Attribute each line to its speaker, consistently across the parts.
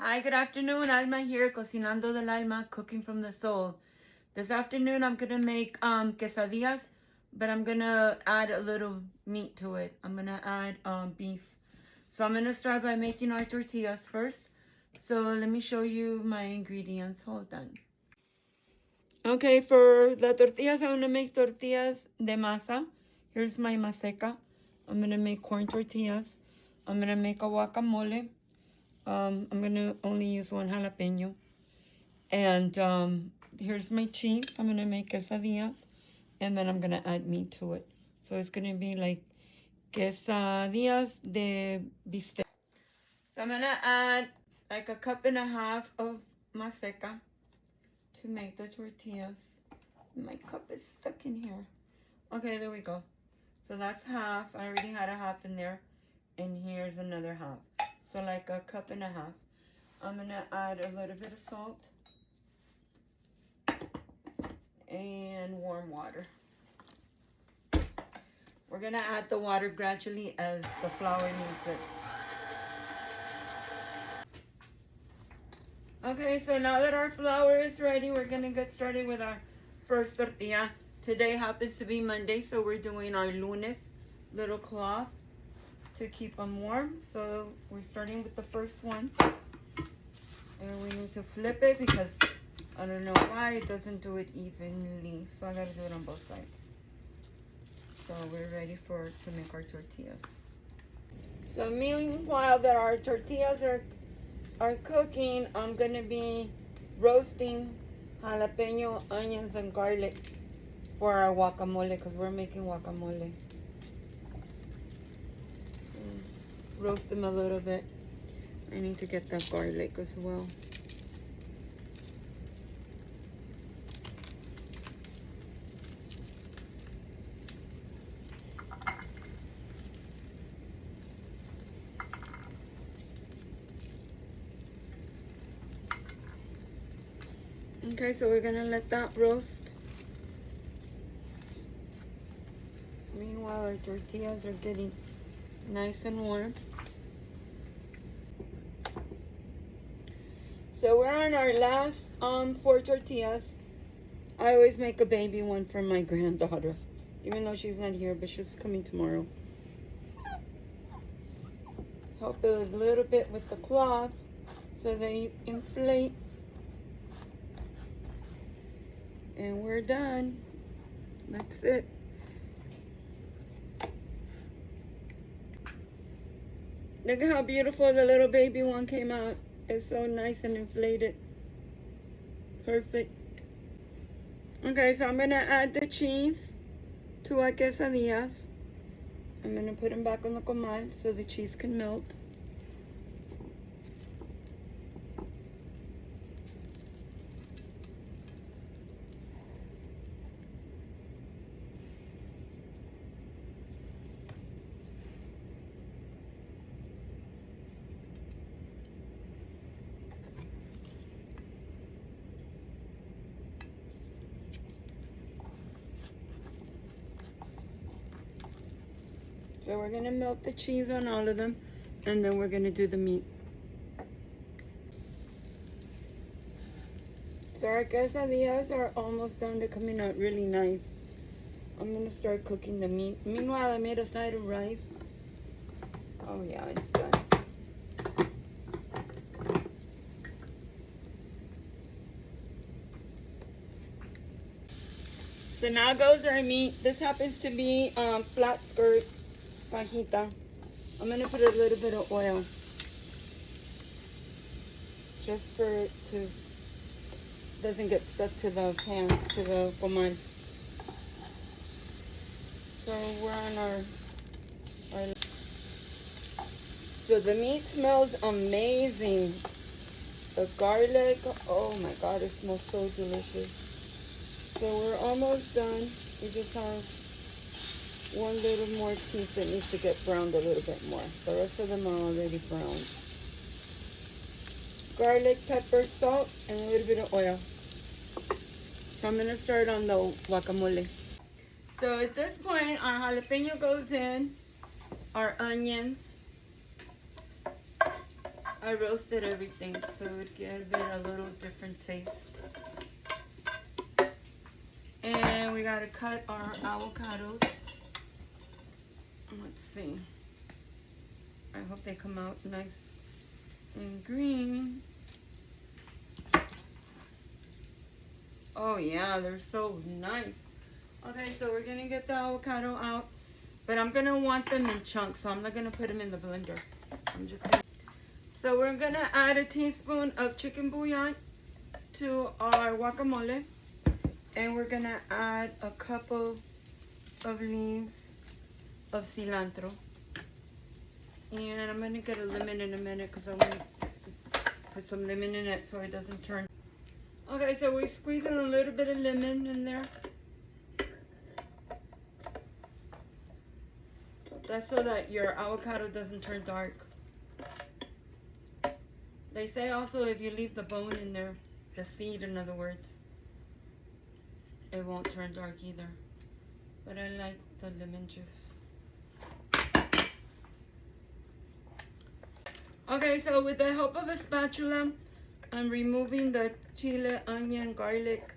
Speaker 1: Hi, good afternoon. Alma here, Cocinando del Alma, cooking from the soul. This afternoon I'm gonna make quesadillas, but I'm gonna add a little meat to it. I'm gonna add beef. So I'm gonna start by making our tortillas first. So let me show you my ingredients. Hold on. Okay, for the tortillas, I'm gonna make tortillas de masa. Here's my maseca. I'm gonna make corn tortillas. I'm gonna make a guacamole. I'm gonna only use one jalapeno. And here's my cheese. I'm gonna make quesadillas. And then I'm gonna add meat to it. So it's gonna be like quesadillas de bistec. So I'm gonna add like a cup and a half of maseca to make the tortillas. My cup is stuck in here. Okay, there we go. So that's half. I already had a half in there. And here's another half. So like a cup and a half. I'm gonna add a little bit of salt and warm water. We're gonna add the water gradually as the flour needs it. Okay, so now that our flour is ready, we're gonna get started with our first tortilla. Today happens to be Monday, so we're doing our lunes little cloth to keep them warm. So we're starting with the first one. And we need to flip it because I don't know why it doesn't do it evenly. So I gotta do it on both sides. So we're ready to make our tortillas. So meanwhile that our tortillas are cooking, I'm gonna be roasting jalapeno, onions, and garlic for our guacamole because we're making guacamole. Roast them a little bit. I need to get that garlic as well. Okay, so we're gonna let that roast. Meanwhile, our tortillas are getting nice and warm. So we're on our last 4 tortillas. I always make a baby one for my granddaughter, even though she's not here, but she's coming tomorrow. Help it a little bit with the cloth so they inflate. And we're done. That's it. Look at how beautiful the little baby one came out. It's so nice and inflated. Perfect. Okay, so I'm gonna add the cheese to our quesadillas. I'm gonna put them back on the comal so the cheese can melt. So we're gonna melt the cheese on all of them, and then we're gonna do the meat. So our quesadillas are almost done. They're coming out really nice. I'm gonna start cooking the meat. Meanwhile, I made a side of rice. Oh yeah, it's done. So now goes our meat. This happens to be flat skirt fajita. I'm gonna put a little bit of oil just for it to doesn't get stuck to the pan, to the comal. So we're on our so the meat smells amazing. The garlic, oh my god, it smells so delicious. So we're almost done. We just have one little more piece that needs to get browned a little bit more. The rest of them are already browned. Garlic, pepper, salt, and a little bit of oil. So I'm gonna start on the guacamole. So at this point, our jalapeno goes in, our onions, I roasted everything so it would give it a little different taste. And we gotta cut our avocados. Let's see. I hope they come out nice and green. Oh yeah, they're so nice. Okay, so we're gonna get the avocado out, but I'm gonna want them in chunks, so I'm not gonna put them in the blender. I'm just gonna. So we're gonna add a teaspoon of chicken bouillon to our guacamole, and we're gonna add a couple of leaves of cilantro. And I'm gonna get a lemon in a minute because I want to put some lemon in it so it doesn't turn. Okay, so we're squeezing a little bit of lemon in there. That's so that your avocado doesn't turn dark. They say also if you leave the bone in there, the seed in other words, it won't turn dark either. But I like the lemon juice. Okay, so with the help of a spatula, I'm removing the chile, onion, garlic,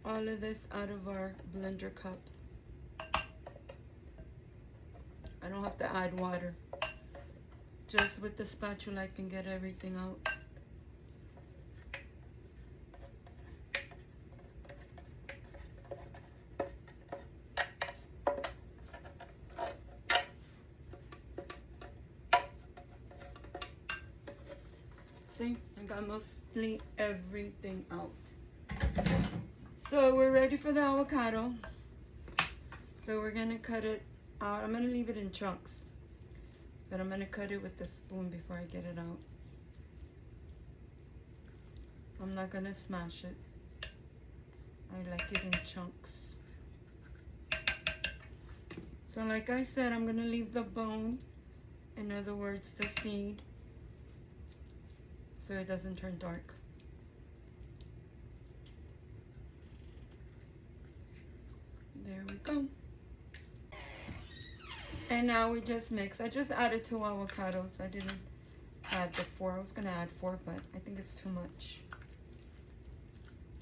Speaker 1: all of this out of our blender cup. I don't have to add water. Just with the spatula I can get everything out. See, I got mostly everything out. So we're ready for the avocado. So we're gonna cut it out. I'm gonna leave it in chunks, but I'm gonna cut it with the spoon before I get it out. I'm not gonna smash it. I like it in chunks. So like I said, I'm gonna leave the bone, in other words, the seed, so it doesn't turn dark. There we go. And now we just mix. I just added 2 avocados. I didn't add the 4. I was gonna add 4, but I think it's too much.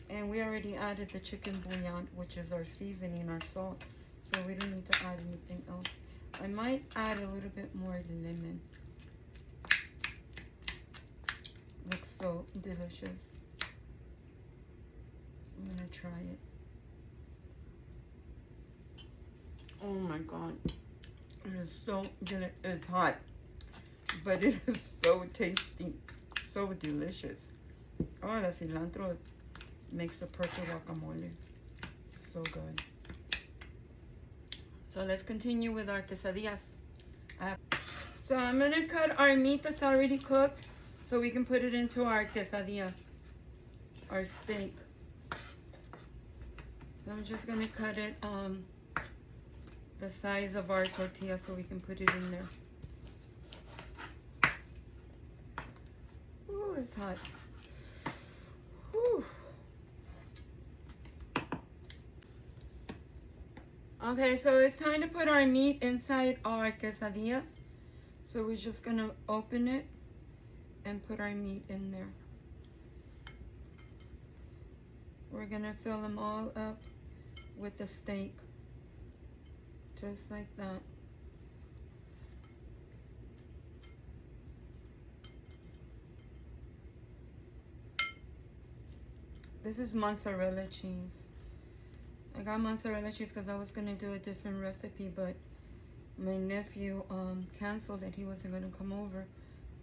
Speaker 1: And we already added the chicken bouillon, which is our seasoning, our salt. So we don't need to add anything else. I might add a little bit more lemon. Looks so delicious. I'm gonna try it. Oh my God. It is so delicious. It's hot, but it is so tasty, so delicious. Oh, the cilantro makes the perfect guacamole. So good. So let's continue with our quesadillas. So I'm gonna cut our meat that's already cooked so we can put it into our quesadillas, our steak. So I'm just gonna cut it the size of our tortilla so we can put it in there. Ooh, it's hot. Whew. Okay, so it's time to put our meat inside our quesadillas. So we're just gonna open it and put our meat in there. We're gonna fill them all up with the steak. Just like that. This is mozzarella cheese. I got mozzarella cheese because I was going to do a different recipe, but my nephew canceled that he wasn't going to come over,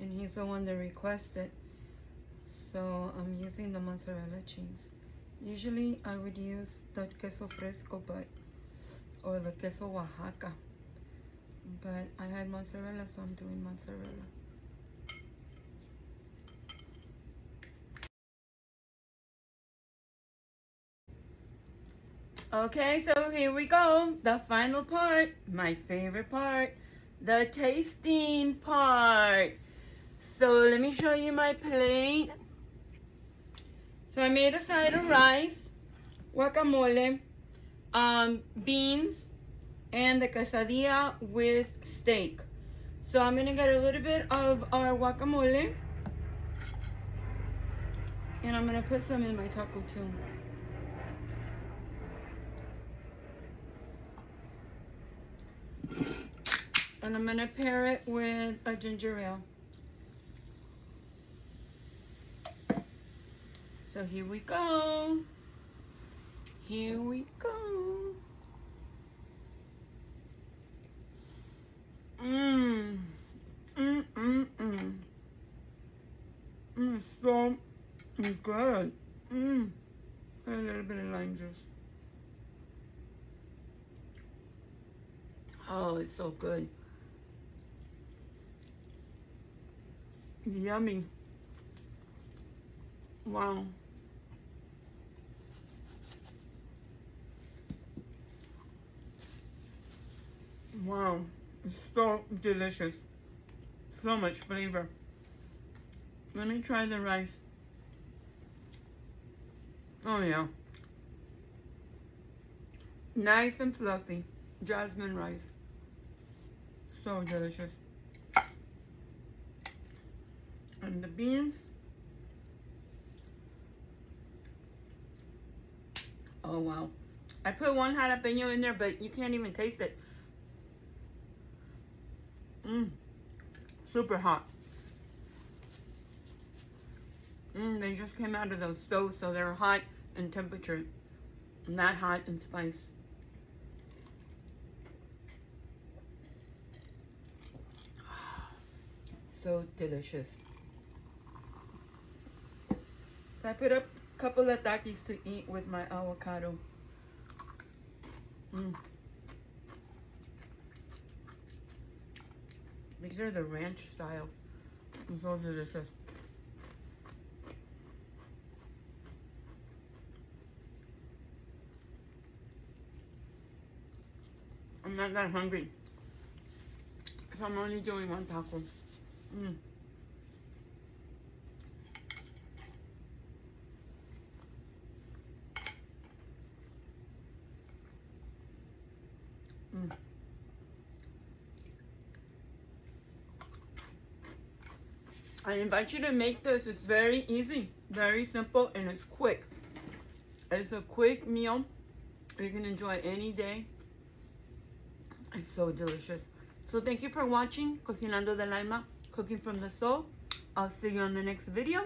Speaker 1: and he's the one that requested. So I'm using the mozzarella cheese. Usually I would use the queso fresco, or the queso Oaxaca, but I had mozzarella, so I'm doing mozzarella. Okay, so here we go, the final part, my favorite part, the tasting part. So let me show you my plate. So I made a side of rice, guacamole, beans, and the quesadilla with steak. So I'm gonna get a little bit of our guacamole, and I'm gonna put some in my taco too. And I'm gonna pair it with a ginger ale. So here we go. Here we go. Mmm. Mmm, mmm, mmm. Mmm, so good. Mmm. A little bit of lime juice. Oh, it's so good. Yummy. Wow. Wow. It's so delicious. So much flavor. Let me try the rice. Oh yeah. Nice and fluffy. Jasmine rice. So delicious. And the beans. Oh wow. I put one jalapeno in there, but you can't even taste it. Mmm. Super hot. They just came out of the stove, so they're hot in temperature. Not hot in spice. So delicious. So I put up a couple of takis to eat with my avocado. These are the ranch style. It's so delicious. I'm not that hungry, so I'm only doing one taco. I invite you to make this. It's very easy, very simple, and it's quick. It's a quick meal you can enjoy any day. It's so delicious. So thank you for watching Cocinando del Alma, Cooking from the Soul. I'll see you on the next video.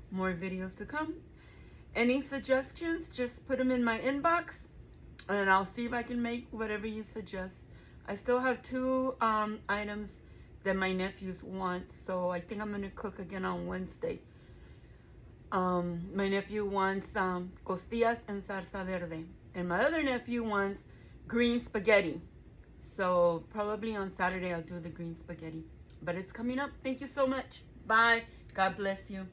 Speaker 1: More videos to come. Any suggestions, just put them in my inbox, and I'll see if I can make whatever you suggest. I still have two items that my nephews want, so I think I'm going to cook again on Wednesday. My nephew wants costillas and salsa verde, and my other nephew wants green spaghetti. So probably on Saturday I'll do the green spaghetti. But it's coming up. Thank you so much. Bye. God bless you.